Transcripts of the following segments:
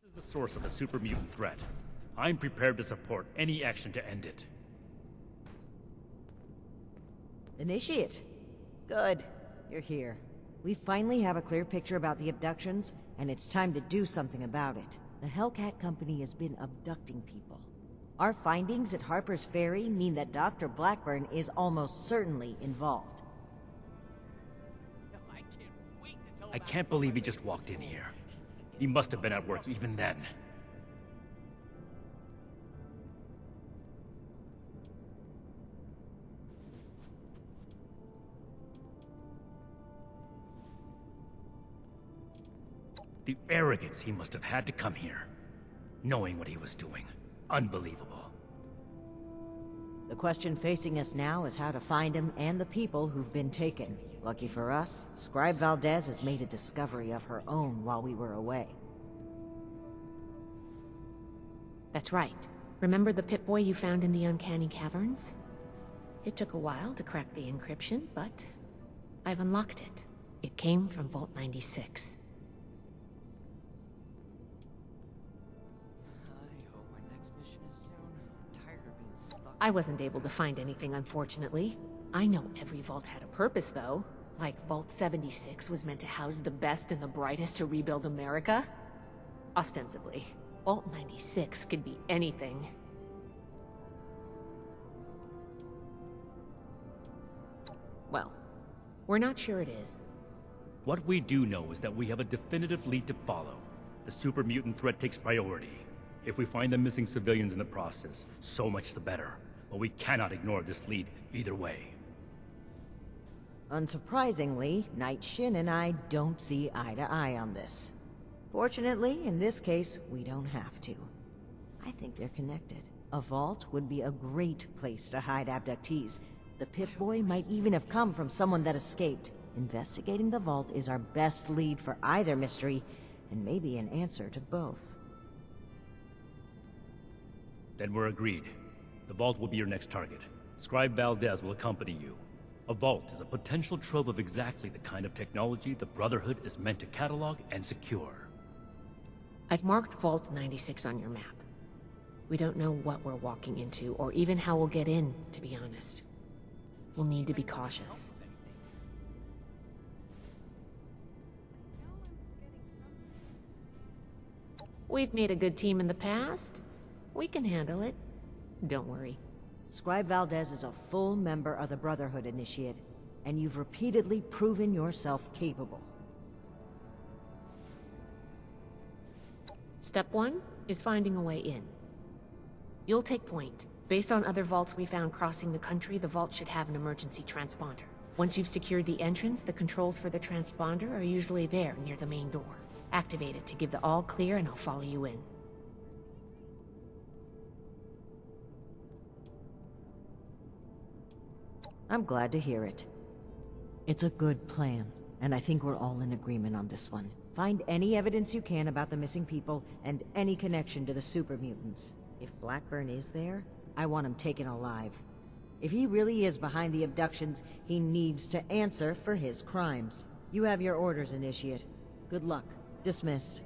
is the source of the super mutant threat. I'm prepared to support any action to end it. Initiate. Good. You're here. We finally have a clear picture about the abductions, and it's time to do something about it. The Hellcat Company has been abducting people. Our findings at Harper's Ferry mean that Dr. Blackburn is almost certainly involved. I can't believe he just walked in here. He must have been at work even then. The arrogance he must have had to come here, knowing what he was doing. Unbelievable. The question facing us now is how to find him and the people who've been taken. Lucky for us, Scribe Valdez has made a discovery of her own while we were away. That's right. Remember the Pip-Boy you found in the Uncanny Caverns? It took a while to crack the encryption, but I've unlocked it. It came from Vault 96. I wasn't able to find anything, unfortunately. I know every vault had a purpose, though. Like Vault 76 was meant to house the best and the brightest to rebuild America. Ostensibly. Vault 96 could be anything. Well, we're not sure it is. What we do know is that we have a definitive lead to follow. The super mutant threat takes priority. If we find the missing civilians in the process, so much the better. But we cannot ignore this lead either way. Unsurprisingly, Knight Shin and I don't see eye to eye on this. Fortunately, in this case, we don't have to. I think they're connected. A vault would be a great place to hide abductees. The Pip-Boy might even have come from someone that escaped. Investigating the vault is our best lead for either mystery, and maybe an answer to both. Then we're agreed. The vault will be your next target. Scribe Valdez will accompany you. A vault is a potential trove of exactly the kind of technology the Brotherhood is meant to catalog and secure. I've marked Vault 96 on your map. We don't know what we're walking into, or even how we'll get in, to be honest. We'll need to be cautious. We've made a good team in the past. We can handle it. Don't worry. Scribe Valdez is a full member of the Brotherhood, Initiate, and you've repeatedly proven yourself capable. Step 1 is finding a way in. You'll take point. Based on other vaults we found crossing the country, the vault should have an emergency transponder. Once you've secured the entrance, the controls for the transponder are usually there near the main door. Activate it to give the all clear and I'll follow you in. I'm glad to hear it. It's a good plan, and I think we're all in agreement on this one. Find any evidence you can about the missing people and any connection to the super mutants. If Blackburn is there, I want him taken alive. If he really is behind the abductions, he needs to answer for his crimes. You have your orders, Initiate. Good luck. Dismissed.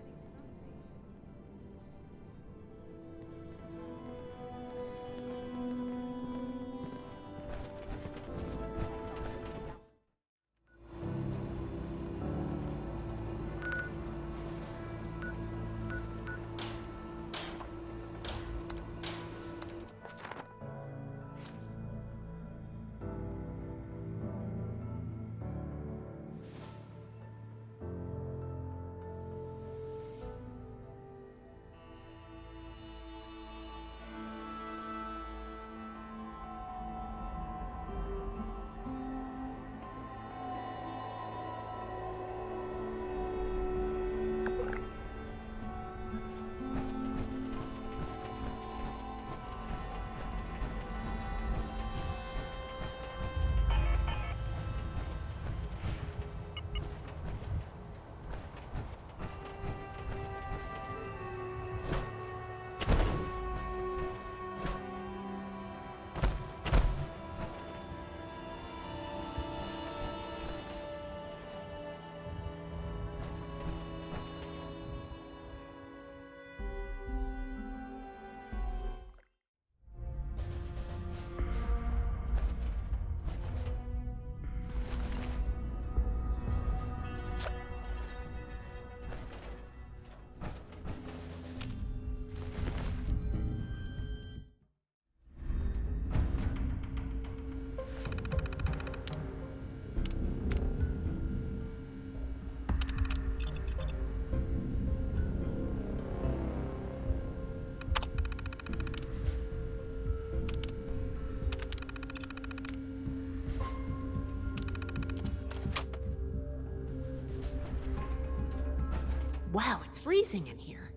Wow, it's freezing in here.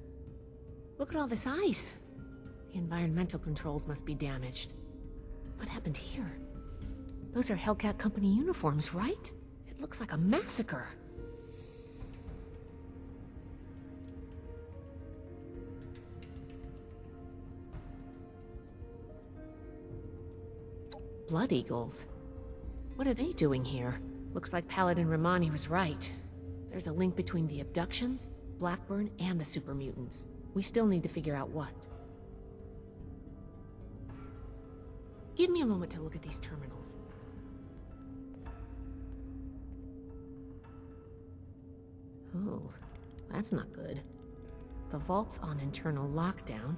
Look at all this ice. The environmental controls must be damaged. What happened here? Those are Hellcat Company uniforms, right? It looks like a massacre. Blood Eagles? What are they doing here? Looks like Paladin Romani was right. There's a link between the abductions, Blackburn, and the Super Mutants. We still need to figure out what. Give me a moment to look at these terminals. Oh, that's not good. The vault's on internal lockdown.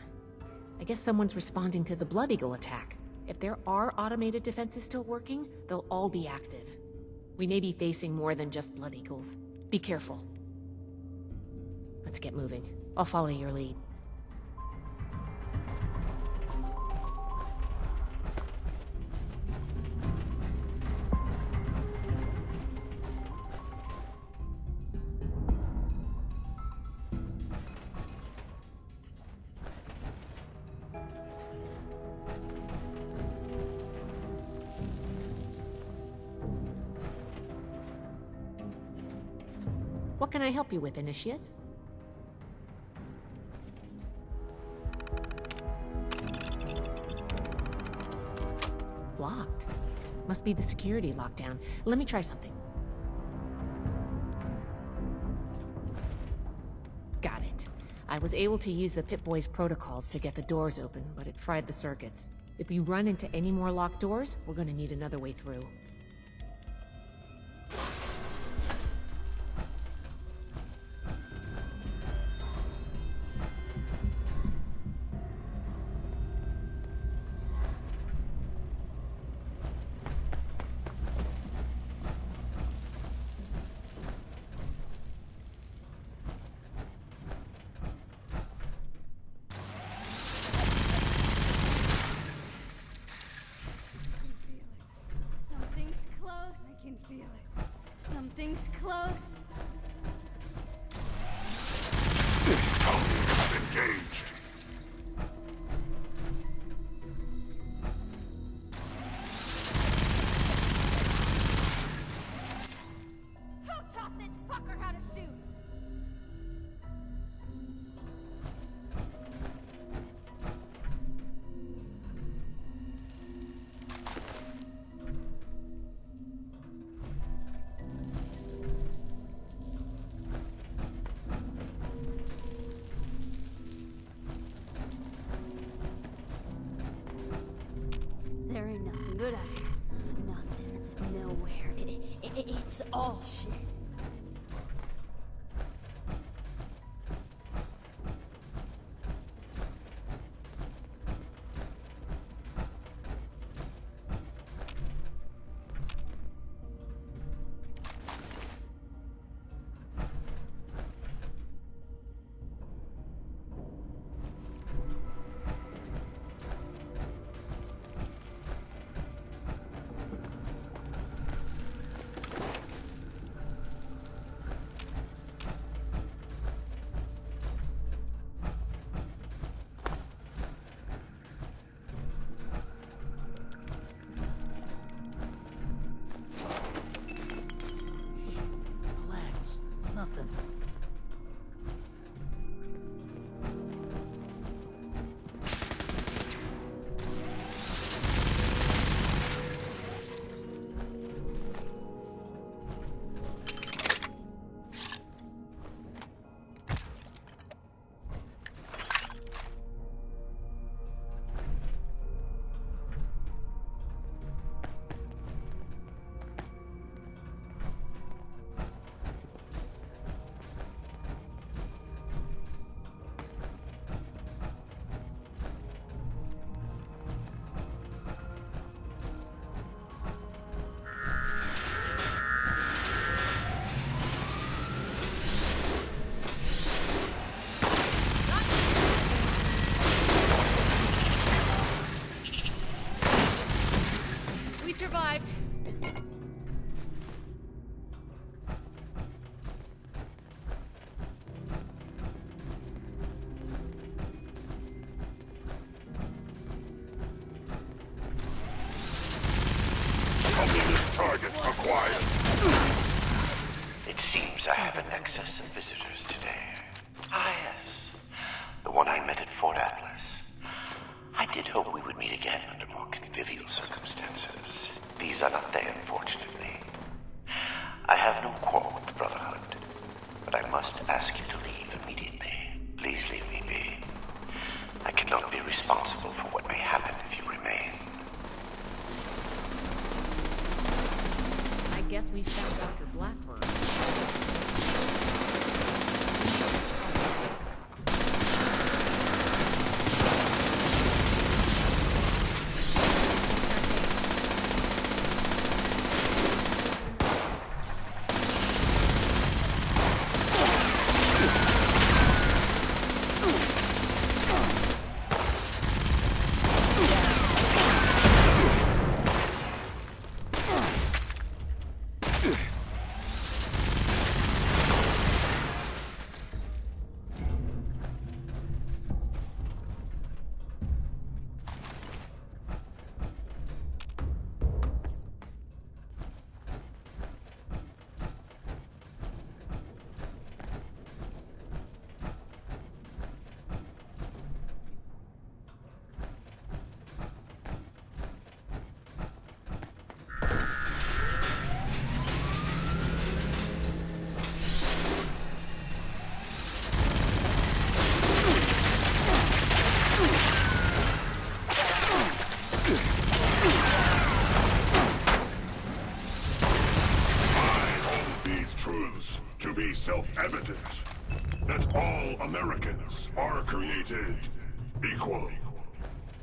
I guess someone's responding to the Blood Eagle attack. If there are automated defenses still working, they'll all be active. We may be facing more than just Blood Eagles. Be careful. Let's get moving. I'll follow your lead. What can I help you with, Initiate? Locked. Must be the security lockdown. Let me try something. Got it. I was able to use the Pip-Boy's protocols to get the doors open, but it fried the circuits. If we run into any more locked doors, we're gonna need another way through. Something's close. Engaged. Who taught this fucker how to shoot? There ain't nothing good out here. Nothing, nowhere. It's all shit. Target acquired. It seems I have an excess of visitors today. Ah, yes. The one I met at Fort Atlas. I did hope we would meet again under more convivial circumstances. These are not they, unfortunately. I have no quarrel with the Brotherhood, but I must ask you to leave immediately. Please leave me be. I cannot be responsible for what may happen if you remain. I guess we found Dr. Blackburn. To be self-evident that all Americans are created equal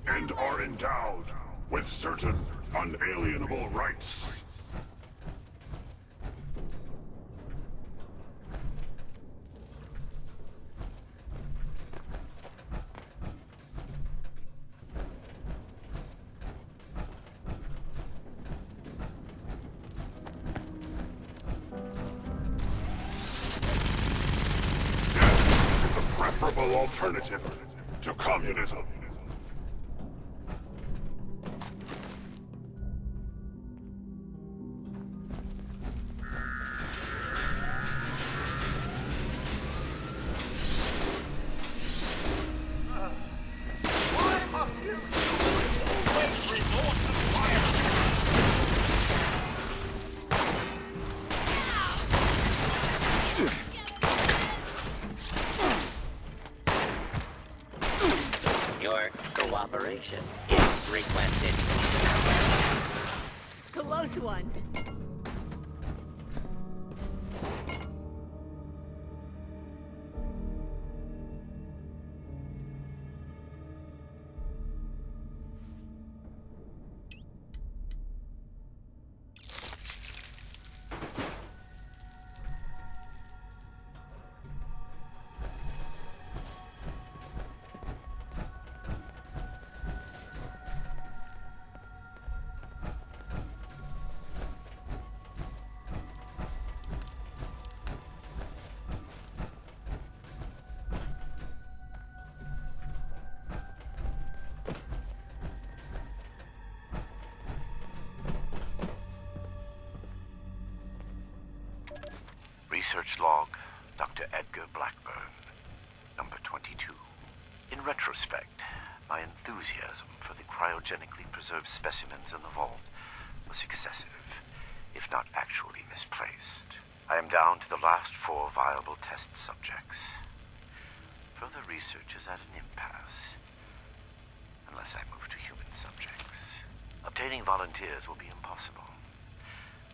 and are endowed with certain unalienable rights. Preferable alternative to communism. Your cooperation is requested. Close one. Research log, Dr. Edgar Blackburn, number 22. In retrospect, my enthusiasm for the cryogenically preserved specimens in the vault was excessive, if not actually misplaced. I am down to the last 4 viable test subjects. Further research is at an impasse, unless I move to human subjects. Obtaining volunteers will be impossible.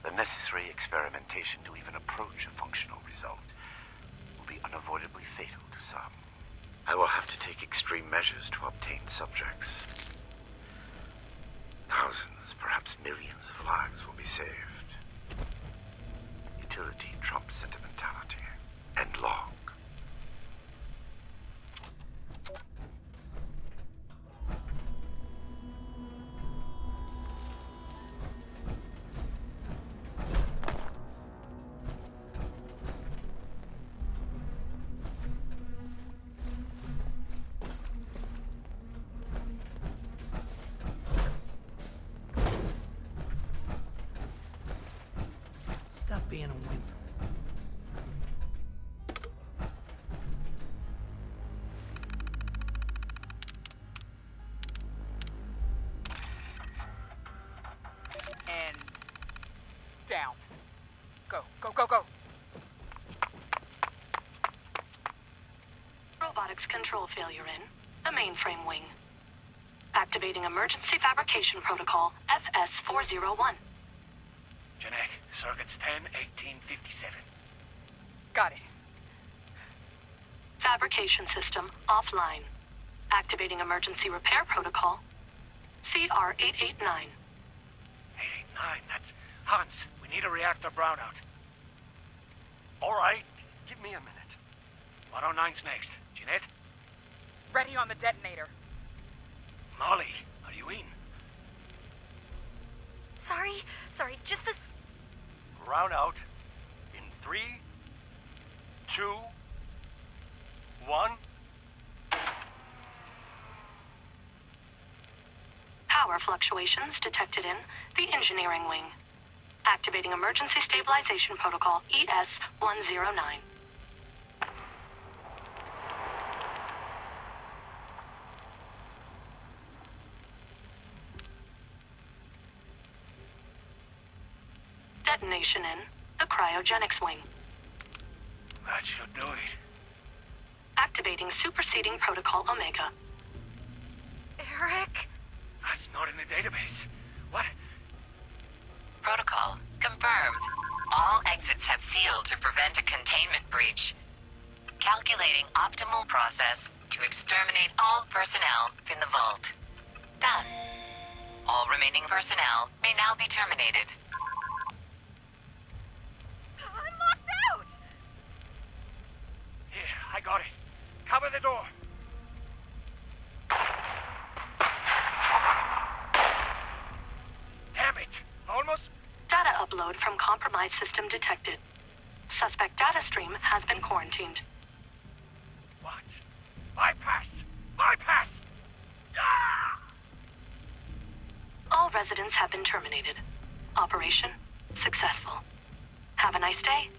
The necessary experimentation to even approach a functional result will be unavoidably fatal to some. I will have to take extreme measures to obtain subjects. Thousands, perhaps millions of lives will be saved. Utility trumps sentimentality. End log. being a wimp. And down. Go, go, go, go. Robotics control failure in the mainframe wing. Activating emergency fabrication protocol FS401. Jeanette, circuits 10, 1857. Got it. Fabrication system offline. Activating emergency repair protocol CR889. 889, that's Hans. We need a reactor brownout. All right, give me a minute. 109's next. Jeanette? Ready on the detonator. Molly, are you in? Sorry, just a... Brownout in 3, 2, 1. Power fluctuations detected in the engineering wing. Activating emergency stabilization protocol ES109. Detonation in the cryogenics wing. That should do it. Activating superseding protocol Omega. Eric? That's not in the database. What? Protocol confirmed. All exits have sealed to prevent a containment breach. Calculating optimal process to exterminate all personnel in the vault. Done. All remaining personnel may now be terminated. I'm locked out! Here, I got it. Cover the door. Damn it! Almost. Data upload from compromised system detected. Suspect data stream has been quarantined. What? Bypass! Bypass! Ah! All residents have been terminated. Operation successful. Have a nice day.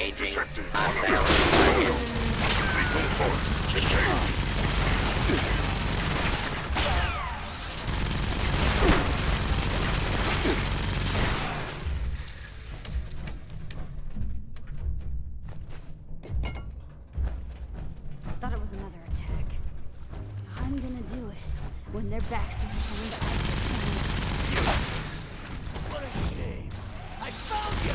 Engaging detected on hostile American. target. Lethal force engaged. Thought it was another attack. I'm gonna do it. When their backs are turned, I see it. What a shame. I found you!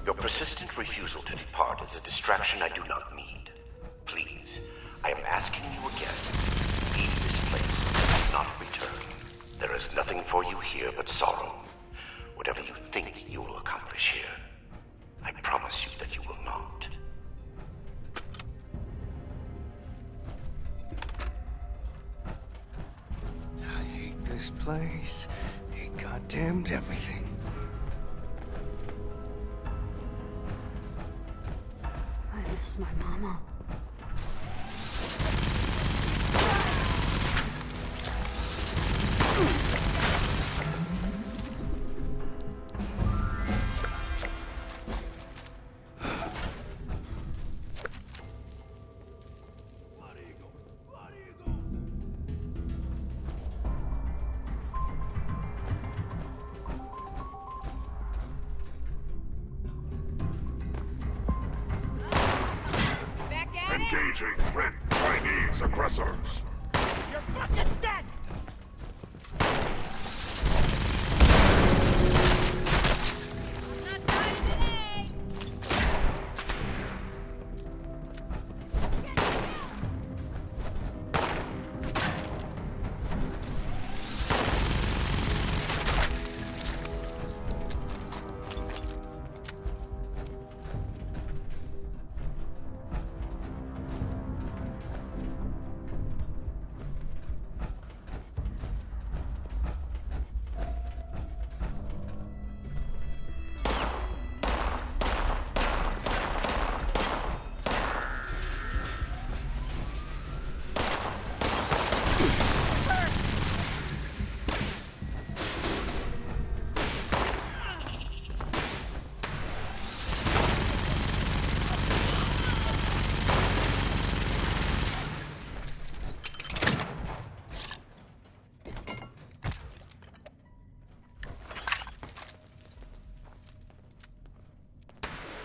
Your persistent refusal to depart is a distraction I do not need. Please, I am asking you again. Leave this place and not return. There is nothing for you here but sorrow. Whatever you think you will accomplish here, I promise you that you will not. I hate this place. Hate goddamned everything. I miss my mama. Engaging red Chinese aggressors. You're fucking dead! I'm not dying today!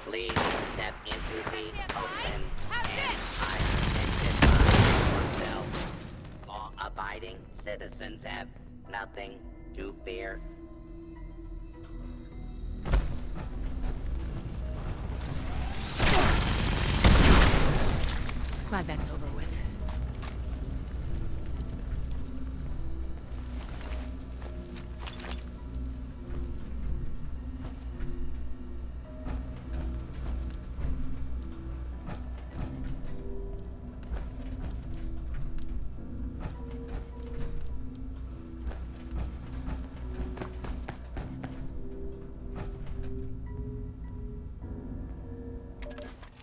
Please step into the open and identify yourself. Law-abiding citizens have nothing to fear. Glad that's over with.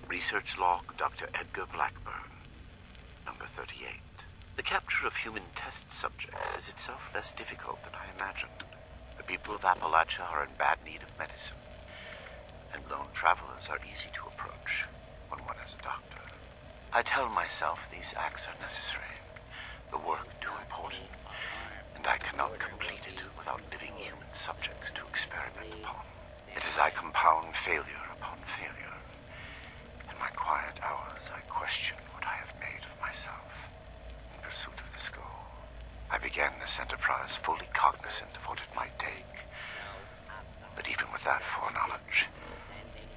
Research log, Dr. Edgar Blackburn, number 38. The capture of human test subjects is itself less difficult than I imagined. The people of Appalachia are in bad need of medicine, and lone travelers are easy to approach when one is a doctor. I tell myself these acts are necessary, the work too important, and I cannot complete it without living human subjects to experiment upon. It is I compound failure upon failure. In my quiet hours, I question what I have made of myself. again this enterprise fully cognizant of what it might take. But even with that foreknowledge,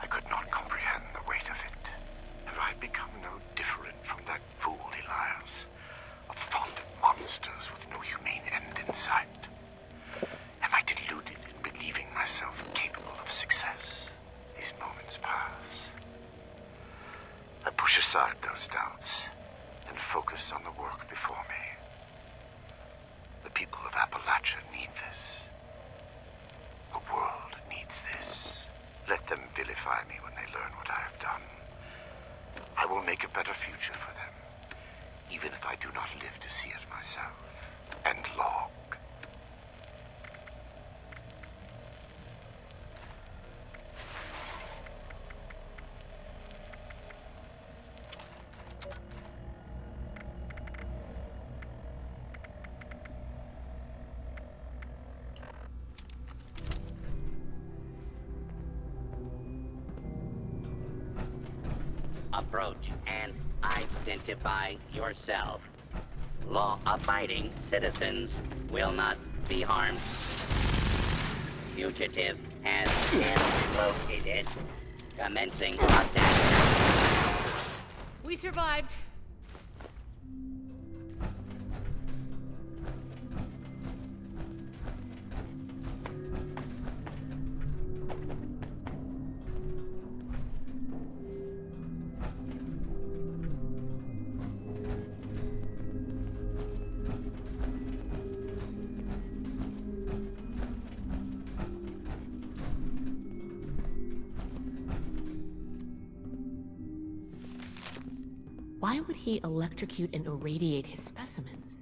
I could not comprehend the weight of it. Have I become no different from that fool Elias, fond of monsters with no humane end in sight? Am I deluded in believing myself capable of success? These moments pass. I push aside those doubts and focus on the work before me. The people of Appalachia need this. The world needs this. Let them vilify me when they learn what I have done. I will make a better future for them, even if I do not live to see it myself. And log. Approach and identify yourself. Law-abiding citizens will not be harmed. Fugitive has been located. Commencing attack. We survived. Why would he electrocute and irradiate his specimens?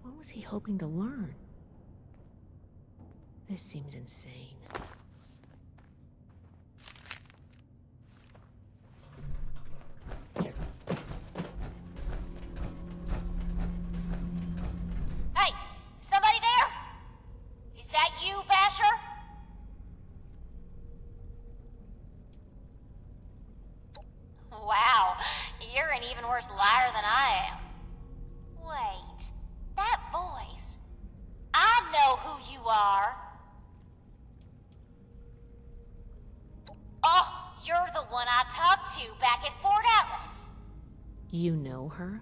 What was he hoping to learn? This seems insane. Hey, somebody there? Is that you, Basher? Wow, you're an even worse liar than I am. Wait, that voice. I know who you are. Oh, you're the one I talked to back at Fort Atlas. You know her?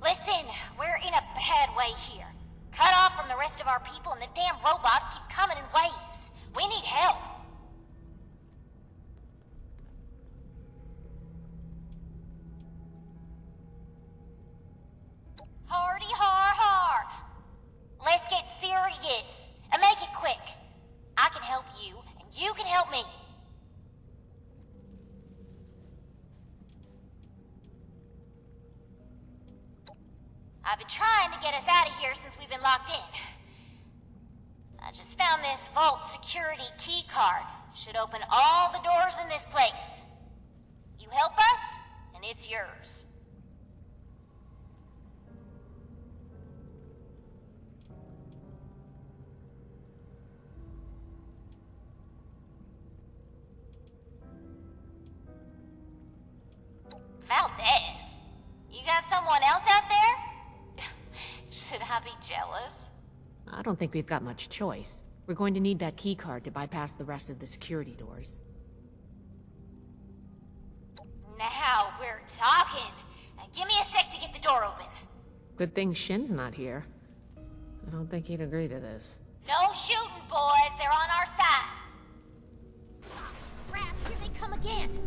Listen, we're in a bad way here. Cut off from the rest of our people and the damn robots keep coming in waves. We need help. Hardy har har. Let's get serious and make it quick. I can help you and you can help me. I've been trying to get us out of here since we've been locked in. I just found this vault security key card. Should open all the doors in this place. You help us, and it's yours. Valdez, you got someone else out there? Should I be jealous? I don't think we've got much choice. We're going to need that key card to bypass the rest of the security doors. Now we're talking. Give me a sec to get the door open. Good thing Shin's not here. I don't think he'd agree to this. No shooting, boys. They're on our side. Crap, here they come again.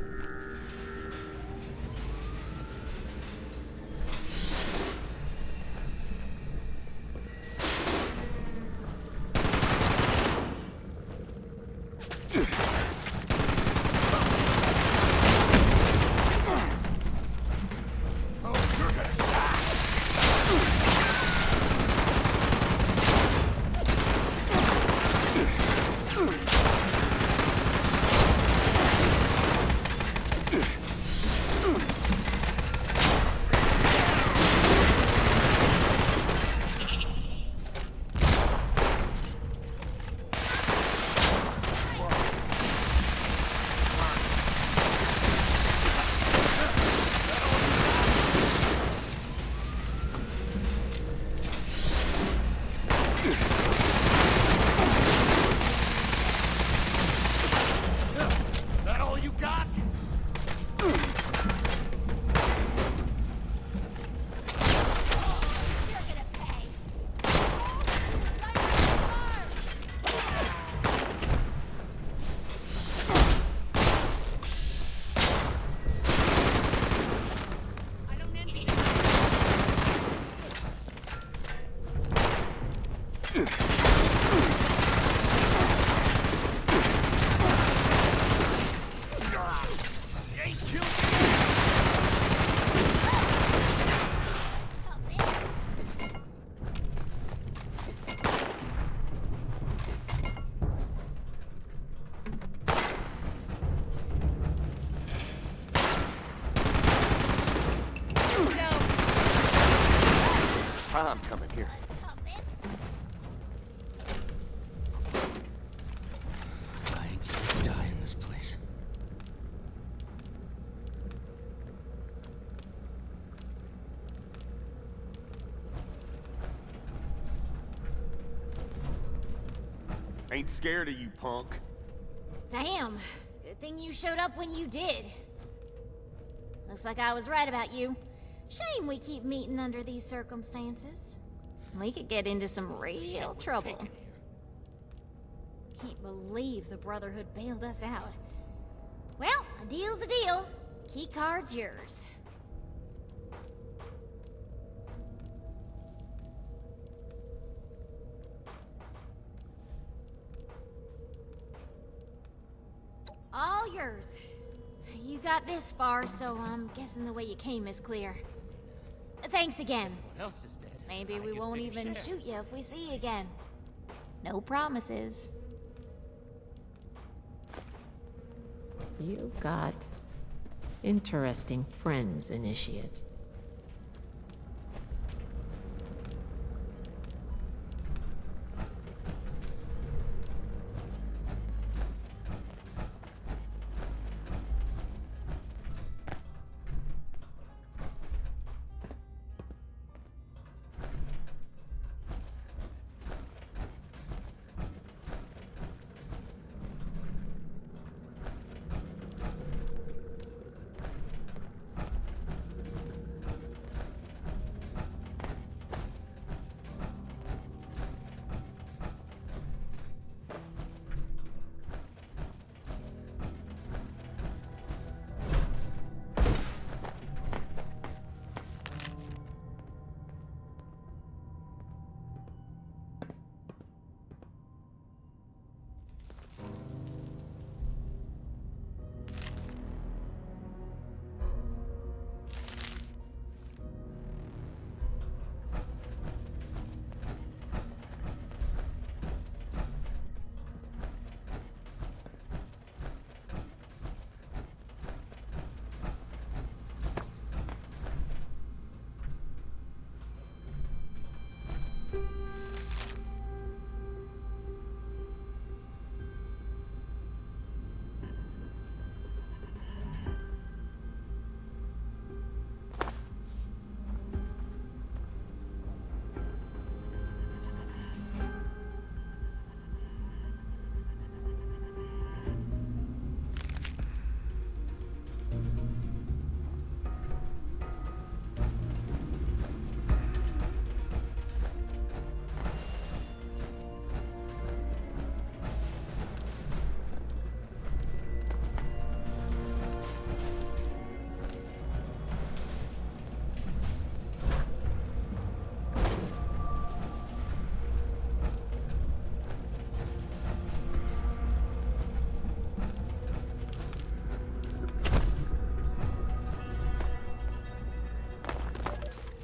I'm coming here. I ain't gonna die in this place. Ain't scared of you, punk. Damn. Good thing you showed up when you did. Looks like I was right about you. Shame we keep meeting under these circumstances. We could get into some real trouble. Can't believe the Brotherhood bailed us out. Well, a deal's a deal. Key card's yours. All yours. You got this far, so I'm guessing the way you came is clear. Thanks again. What else is dead? Maybe we won't even shoot you if we see you again. No promises. You got interesting friends, Initiate.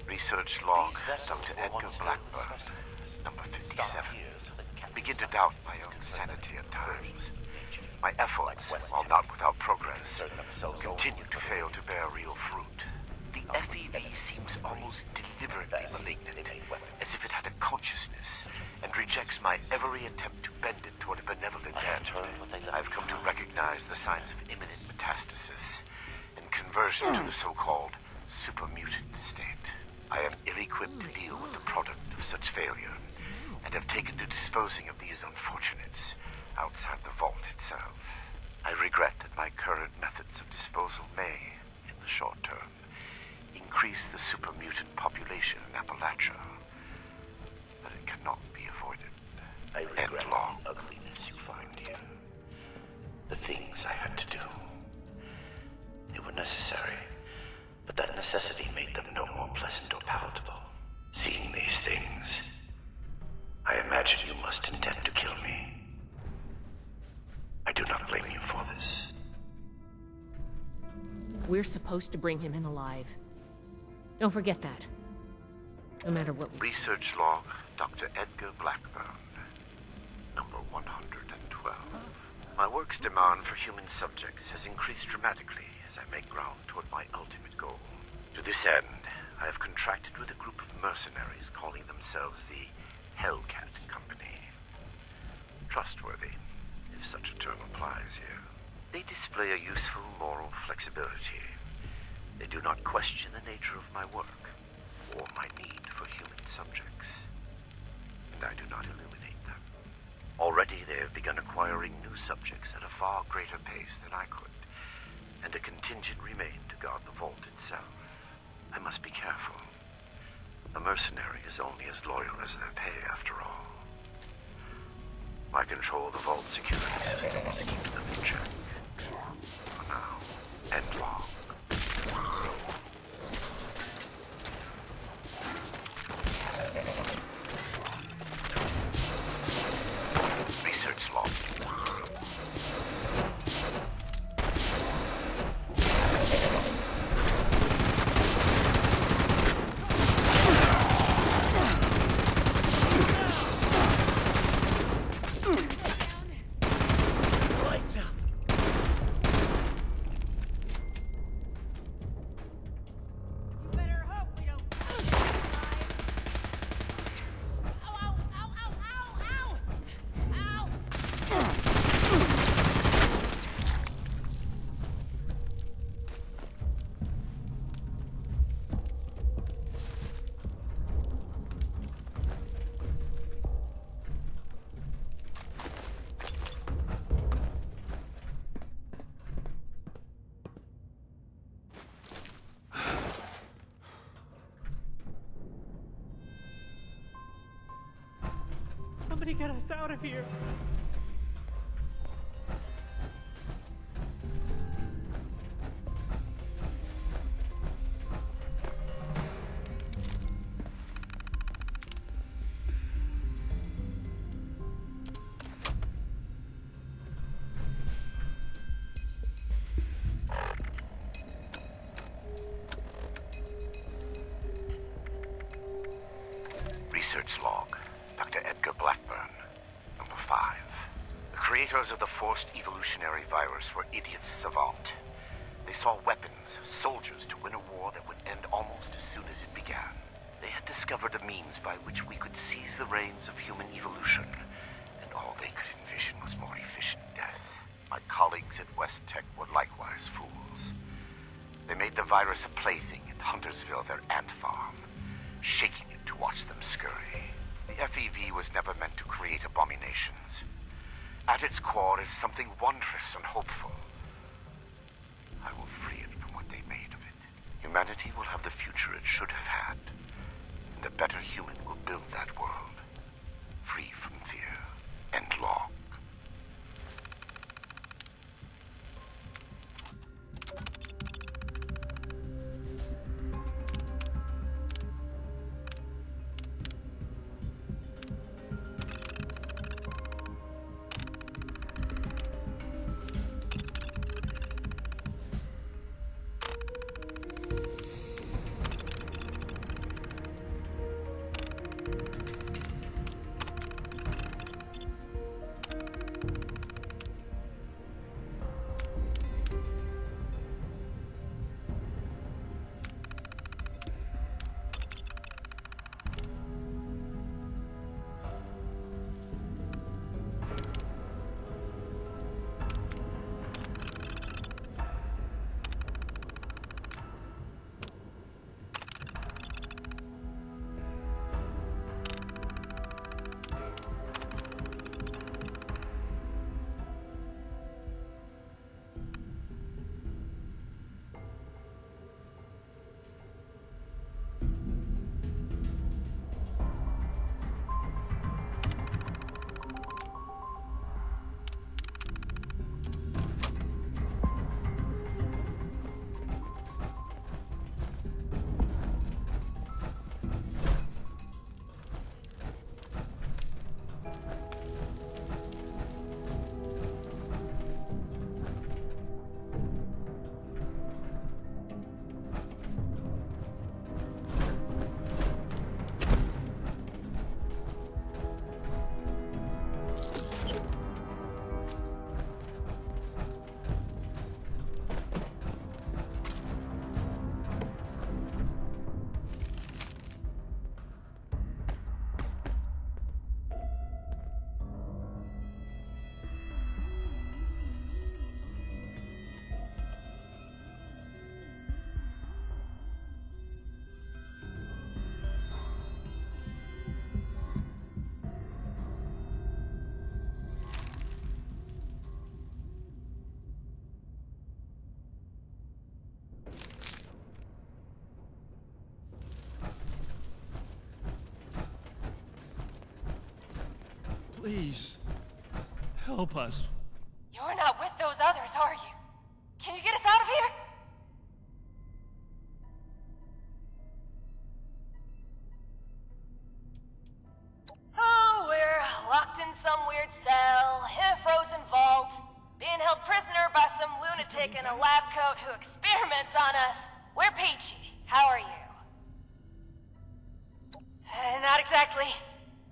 Research log, Dr. Edgar Blackburn, number 57. Begin to doubt my own sanity at times. My efforts, while not without progress, continue to fail to bear real fruit. The FEV seems almost deliberately malignant, as if it had a consciousness, and rejects my every attempt to bend it toward a benevolent end. I've come to recognize the signs of imminent metastasis and conversion to the so-called Super Mutant state. I am ill-equipped to deal with the product of such failure, and have taken to disposing of these unfortunates outside the vault itself. I regret that my current methods of disposal may, in the short term, increase the super mutant population in Appalachia, but it cannot be avoided. I regret the ugliness you find here. The things I had to do. They were necessary, but that necessity made them no more pleasant or palatable. Seeing these things, I imagine you must intend to kill me. I do not blame you for this. We're supposed to bring him in alive. Don't forget that. No matter what we Research log, Dr. Edgar Blackburn, number 112. My work's demand for human subjects has increased dramatically as I make ground toward my ultimate goal. To this end, I have contracted with a group of mercenaries calling themselves the Hellcat Company. Trustworthy, if such a term applies here. They display a useful moral flexibility. They do not question the nature of my work, or my need for human subjects. And I do not eliminate them. Already they have begun acquiring new subjects at a far greater pace than I could, and a contingent remained to guard the vault itself. I must be careful. A mercenary is only as loyal as their pay, after all. I control the vault security systems to keep them in check. For now, and long. Research log. Somebody get us out of here! Research log. Dr. Edgar Blackburn. Number 5. The creators of the forced evolutionary virus were idiots savant. They saw weapons, soldiers to win a war that would end almost as soon as it began. They had discovered a means by which we could seize the reins of human evolution, and all they could envision was more efficient death. My colleagues at West Tech were likewise fools. They made the virus a plaything at Huntersville, their ant farm, shaking it to watch them scurry. The FEV was never meant to create abominations. At its core is something wondrous and hopeful. I will free it from what they made of it. Humanity will have the future it should have had, and a better human will build that world, free from fear and log. Please, help us. You're not with those others, are you? Can you get us out of here? Oh, we're locked in some weird cell, in a frozen vault, being held prisoner by some lunatic in a lab coat who experiments on us. We're peachy. How are you? Not exactly.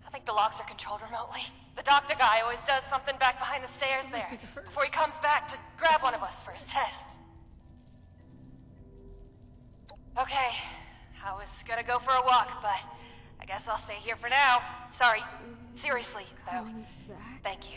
I think the locks are controlled remotely. The doctor guy always does something back behind the stairs there, before he comes back to grab one of us for his tests. Okay, I was gonna go for a walk, but I guess I'll stay here for now. Sorry, seriously, though. Thank you.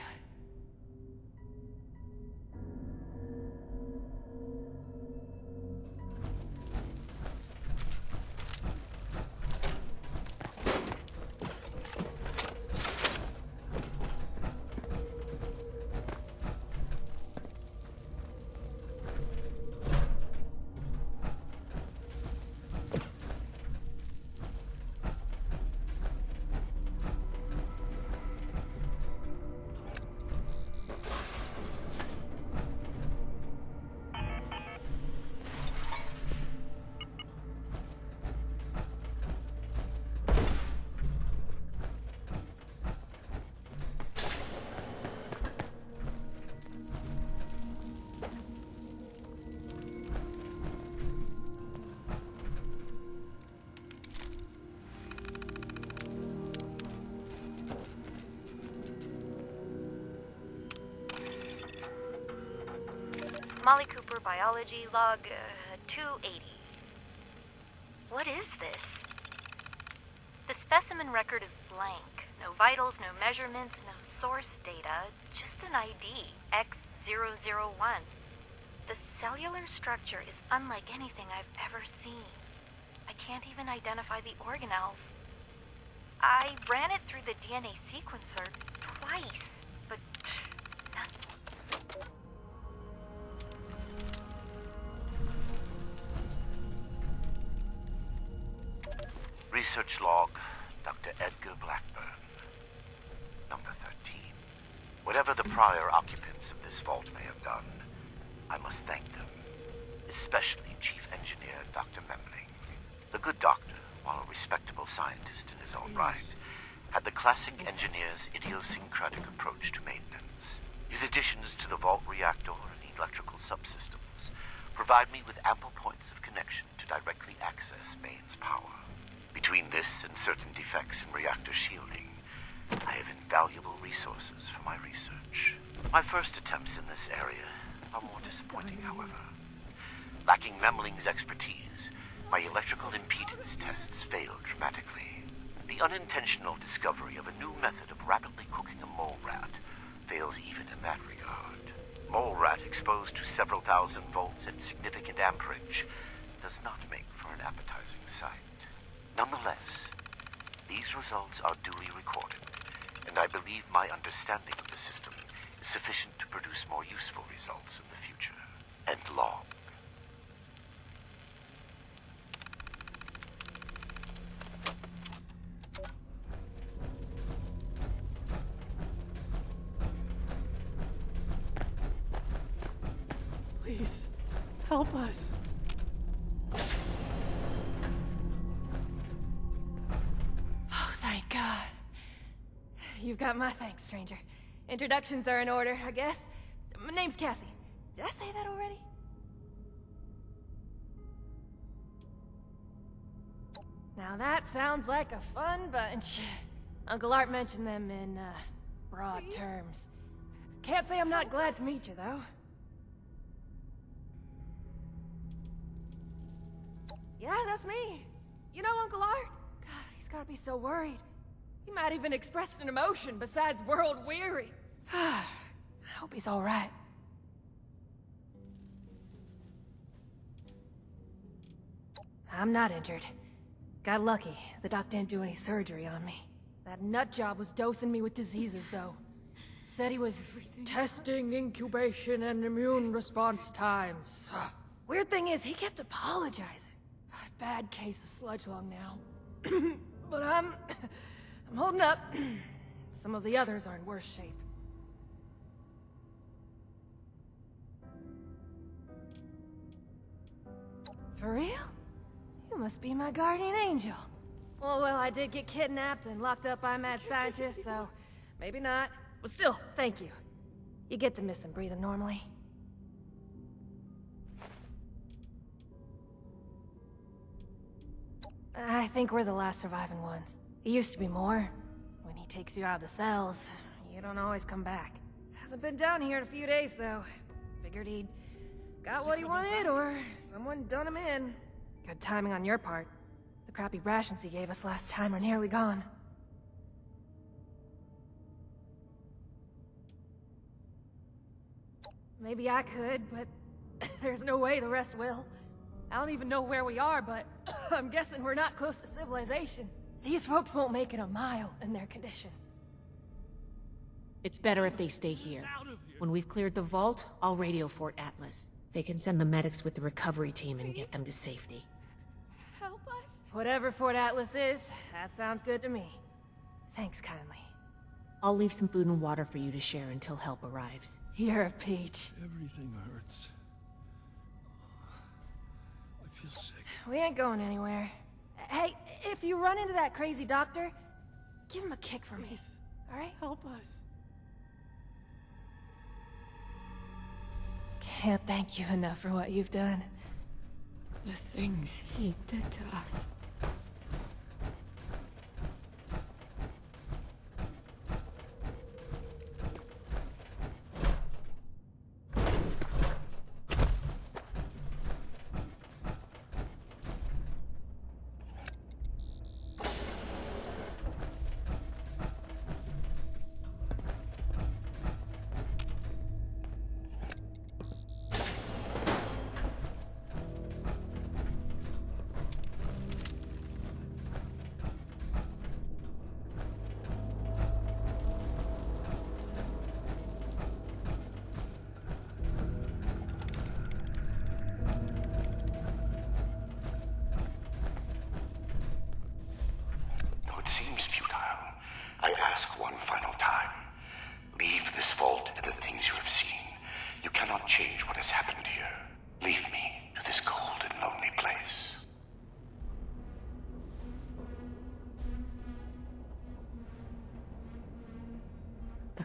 Molly Cooper, biology, log 280. What is this? The specimen record is blank. No vitals, no measurements, no source data, just an ID, X001. The cellular structure is unlike anything I've ever seen. I can't even identify the organelles. I ran it through the DNA sequencer twice, but nothing. Research log, Dr. Edgar Blackburn. Number 13. Whatever the prior occupants of this vault may have done, I must thank them. Especially Chief Engineer Dr. Memling. The good doctor, while a respectable scientist in his own right, had the classic engineer's idiosyncratic approach to maintenance. His additions to the vault reactor and electrical subsystems provide me with ample points of connection to directly access mains power. Between this and certain defects in reactor shielding, I have invaluable resources for my research. My first attempts in this area are more disappointing, however. Lacking Memling's expertise, my electrical impedance tests failed dramatically. The unintentional discovery of a new method of rapidly cooking a mole rat fails even in that regard. Mole rat exposed to several thousand volts at significant amperage does not make for an appetizing sight. Nonetheless, these results are duly recorded, and I believe my understanding of the system is sufficient to produce more useful results in the future. End log. Please, help us. Oh, thank God. You've got my thanks, stranger. Introductions are in order, I guess. My name's Cassie. Did I say that already? Now that sounds like a fun bunch. Uncle Art mentioned them in, broad terms. Can't say I'm not glad to meet you, though. Yeah, that's me. You know Uncle Art? God, he's gotta be so worried. He might even express an emotion besides world weary. I hope he's alright. I'm not injured. Got lucky. The doc didn't do any surgery on me. That nut job was dosing me with diseases, though. Said he was testing incubation and immune response times. Weird thing is, he kept apologizing. Got a bad case of sludge lung now. But I'm holding up. some of the others are in worse shape. For real? You must be my guardian angel. Well, I did get kidnapped and locked up by mad scientists, so maybe not. But still, thank you. You get to miss him breathing normally. I think we're the last surviving ones. It used to be more. When he takes you out of the cells, you don't always come back. Hasn't been down here in a few days, though. Figured he'd got what he wanted, or someone done him in. Good timing on your part. The crappy rations he gave us last time are nearly gone. Maybe I could, but there's no way the rest will. I don't even know where we are, but I'm guessing we're not close to civilization. These folks won't make it a mile in their condition. It's better if they stay here. When we've cleared the vault, I'll radio Fort Atlas. They can send the medics with the recovery team and get them to safety. Help us? Whatever Fort Atlas is, that sounds good to me. Thanks kindly. I'll leave some food and water for you to share until help arrives. You're a peach. Everything hurts. I feel sick. We ain't going anywhere. Hey, if you run into that crazy doctor, give him a kick for me. Alright? Help us. Can't thank you enough for what you've done. The things he did to us.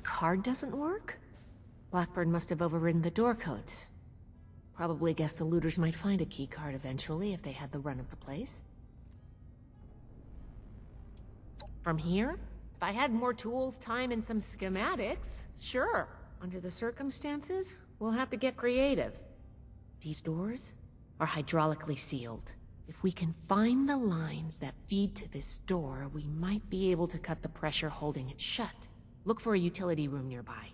Card doesn't work? Blackbird must have overridden the door codes. Probably guessed the looters might find a key card eventually if they had the run of the place. From here? If I had more tools, time, and some schematics, sure. Under the circumstances, we'll have to get creative. These doors are hydraulically sealed. If we can find the lines that feed to this door, we might be able to cut the pressure holding it shut. Look for a utility room nearby.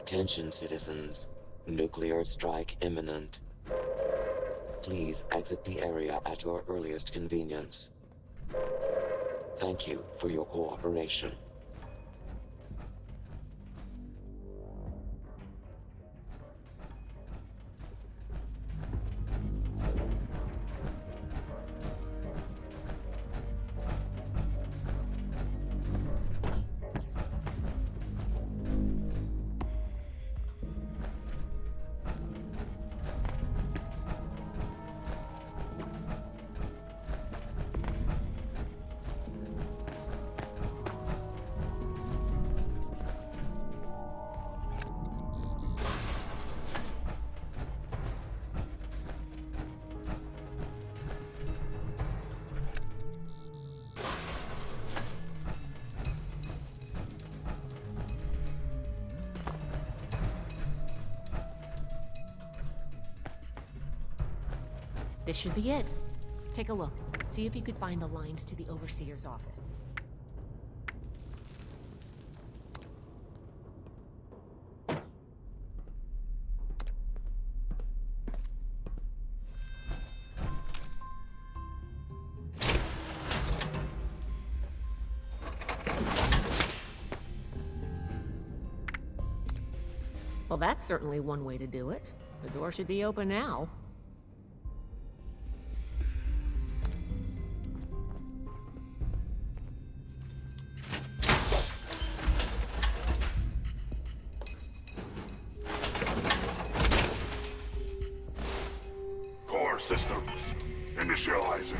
Attention, citizens. Nuclear strike imminent. Please exit the area at your earliest convenience. Thank you for your cooperation. This should be it. Take a look. See if you could find the lines to the Overseer's office. Well, that's certainly one way to do it. The door should be open now. Core systems. Initializing.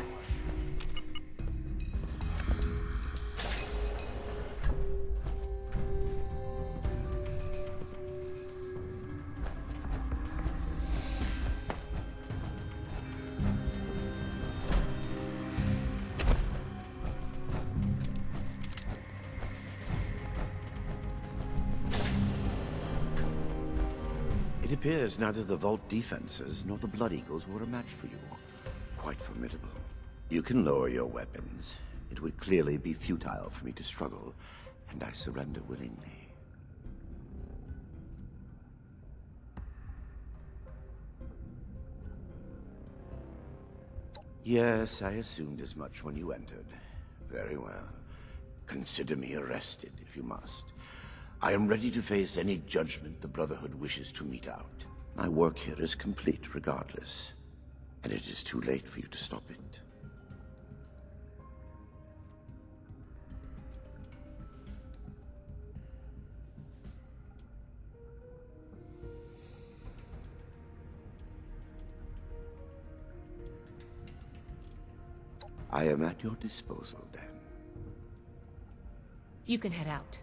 It appears neither the Vault defenses nor the Blood Eagles were a match for you. Quite formidable. You can lower your weapons. It would clearly be futile for me to struggle, and I surrender willingly. Yes, I assumed as much when you entered. Very well. Consider me arrested, if you must. I am ready to face any judgment the Brotherhood wishes to mete out. My work here is complete regardless, and it is too late for you to stop it. I am at your disposal, then. You can head out.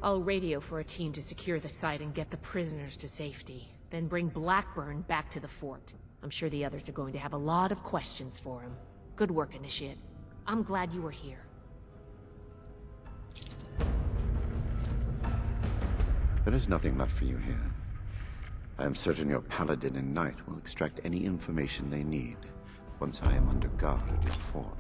I'll radio for a team to secure the site and get the prisoners to safety. Then bring Blackburn back to the fort. I'm sure the others are going to have a lot of questions for him. Good work, Initiate. I'm glad you were here. There is nothing left for you here. I am certain your Paladin and Knight will extract any information they need once I am under guard at your fort.